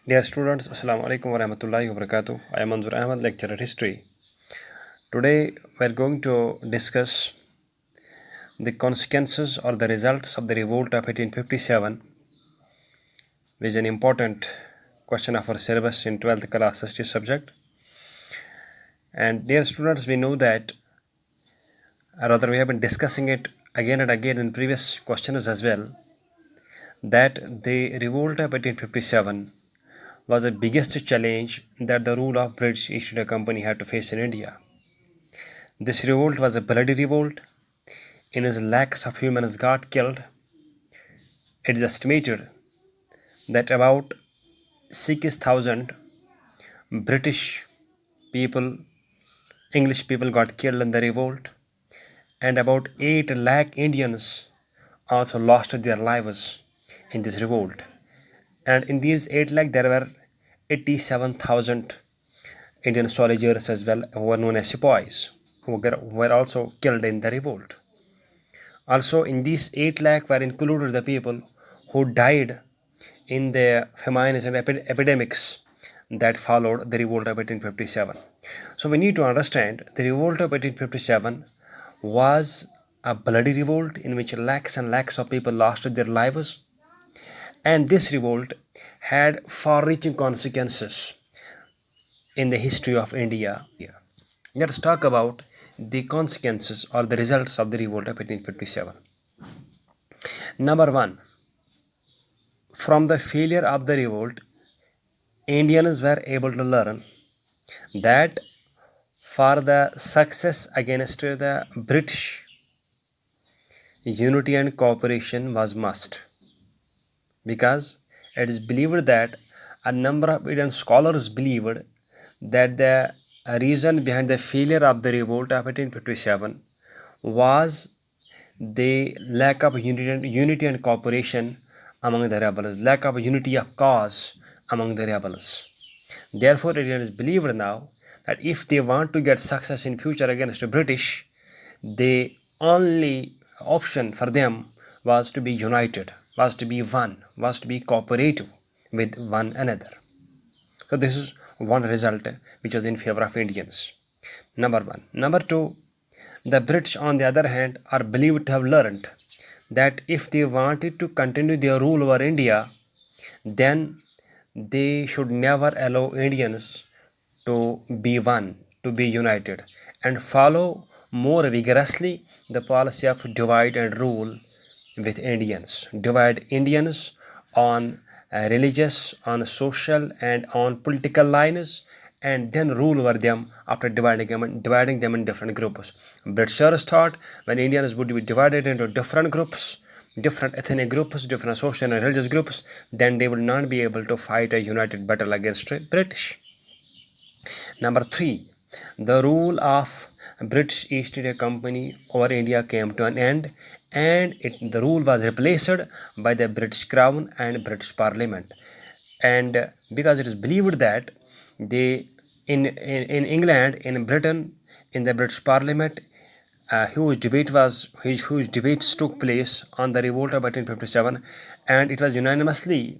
Dear students, Assalamu alaikum wa rahmatullahi wa barakatuh. I am Manzoor Ahmad, lecturer history. Today we are going to discuss the consequences or the results of the revolt of 1857, which is an important question of our syllabus in 12th class history subject. And dear students, we know that, rather we have been discussing it again and again in previous questions as well, that the revolt of 1857 was the biggest challenge that the rule of British East India Company had to face in India. This revolt was a bloody revolt. In its lakhs of humans got killed. It is estimated that about 6,000 British people, English people got killed in the revolt, and about 8 lakh Indians also lost their lives in this revolt. And in these 8 lakh, there were 87,000 Indian soldiers as well, who were known as sepoys, who were also killed in the revolt. Also, in these 8 lakh were included the people who died in the famines and epidemics that followed the revolt of 1857. So we need to understand the revolt of 1857 was a bloody revolt in which lakhs and lakhs of people lost their lives, and this revolt had far-reaching consequences in the history of India. Let's talk about the consequences or the results of the revolt of 1857. Number 1, from the failure of the revolt, Indians were able to learn that for the success against the British, unity and cooperation was must, because it is believed that a number of Indian scholars believed that the reason behind the failure of the revolt of 1857 was the lack of unity and cooperation among the rebels, lack of unity of cause among the rebels. Therefore, it is believed now that if they want to get success in future against the British, the only option for them was to be united, was to be one, was to be cooperative with one another. So this is one result which was in favor of Indians. Number 1. Number 2, the British, on the other hand, are believed to have learned that if they wanted to continue their rule over India, then they should never allow Indians to be one, to be united, and follow more vigorously the policy of divide and rule with Indians. Divide Indians on religious, on social, and on political lines, and then rule over them after dividing them in different groups. Britishers thought when Indians would be divided into different groups, different ethnic groups, different social and religious groups, then they would not be able to fight a united battle against British. Number 3, the rule of British East India Company over India came to an end, and the rule was replaced by the British Crown and British Parliament. And because it is believed that they in England, in Britain, in the British Parliament, huge debates took place on the revolt of 1857, and it was unanimously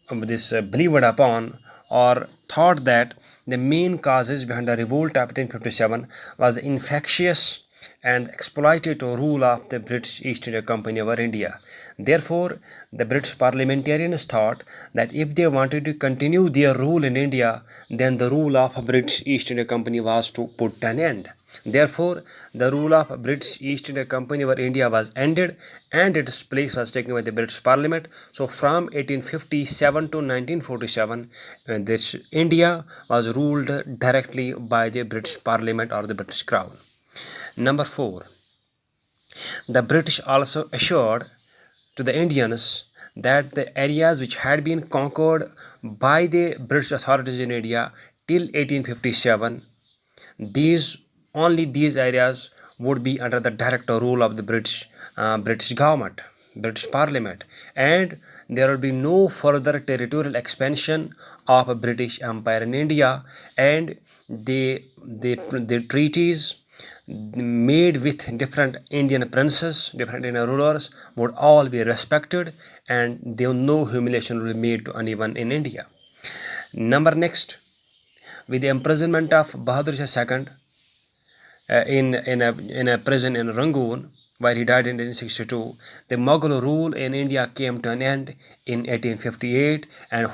believed upon or thought that the main causes behind the revolt of 1857 was the infectious and exploitative rule of the British East India Company over India. Therefore, the British parliamentarians thought that if they wanted to continue their rule in India, then the rule of British East India Company was to put an end. Therefore, the rule of British East India Company over India was ended, and its place was taken by the British Parliament. So from 1857 to 1947, this India was ruled directly by the British Parliament or the British Crown. Number 4, the British also assured to the Indians that the areas which had been conquered by the British authorities in India till 1857, these areas would be under the direct rule of the British government, British Parliament, and there will be no further territorial expansion of a British Empire in India, and the treaties made with different Indian princes, different Indian rulers, would all be respected, and no humiliation will be made to anyone in India. Number next, with the imprisonment of Bahadur Shah II in a prison in Rangoon, where he died in 1862, the Mughal rule in India came to an end in 1858, and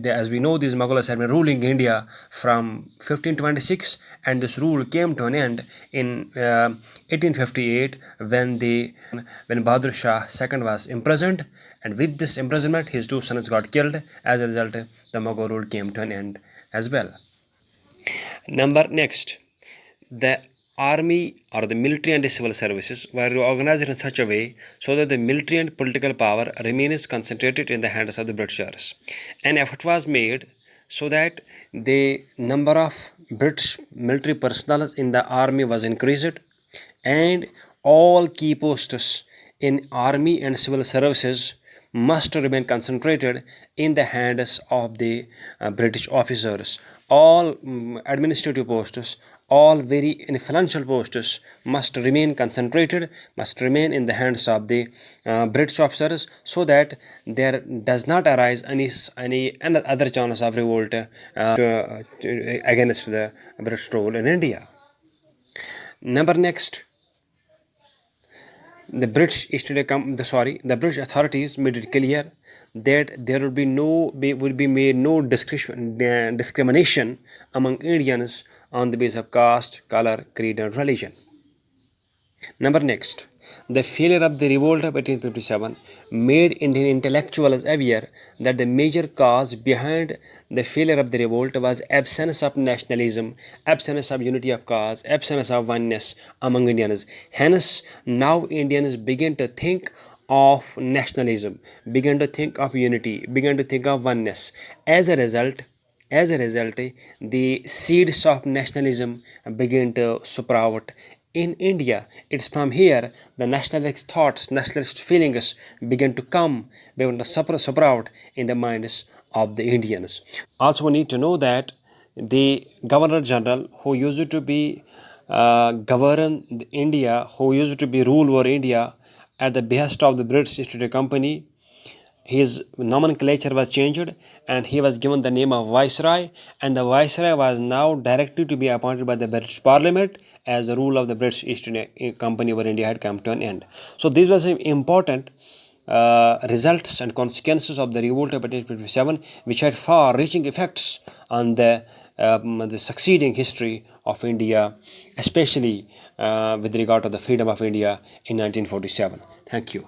as we know, these Mughals had been ruling India from 1526, and this rule came to an end in 1858 when Bahadur Shah II was imprisoned, and with this imprisonment, his two sons got killed. As a result, the Mughal rule came to an end as well. Next, the army or the military and the civil services were organized in such a way so that the military and political power remains concentrated in the hands of the Britishers. An effort was made so that the number of British military personnel in the army was increased, and all key posts in army and civil services must remain concentrated in the hands of the British officers. All administrative posts, all very influential posts must remain concentrated, must remain in the hands of the British officers, so that there does not arise any other chance of revolt against the British rule in India. Next, the British authorities made it clear that there would be made no discrimination among Indians on the basis of caste, color, creed, and religion. Next, the failure of the revolt of 1857 made Indian intellectuals aware that the major cause behind the failure of the revolt was absence of nationalism, absence of unity of cause, absence of oneness among Indians. Hence, now Indians begin to think of nationalism, begin to think of unity, begin to think of oneness. As a result, the seeds of nationalism begin to sprout in India. It's from here the nationalist thoughts, nationalist feelings begin to sprout in the minds of the Indians. Also, we need to know that the Governor General who used to be govern India, who used to be rule over India at the behest of the British East India Company, his nomenclature was changed and he was given the name of Viceroy, and the Viceroy was now directly to be appointed by the British Parliament, as the rule of the British East India Company over India had come to an end. So these were some important results and consequences of the revolt of 1857, which had far-reaching effects on the succeeding history of India, especially with regard to the freedom of India in 1947. Thank you.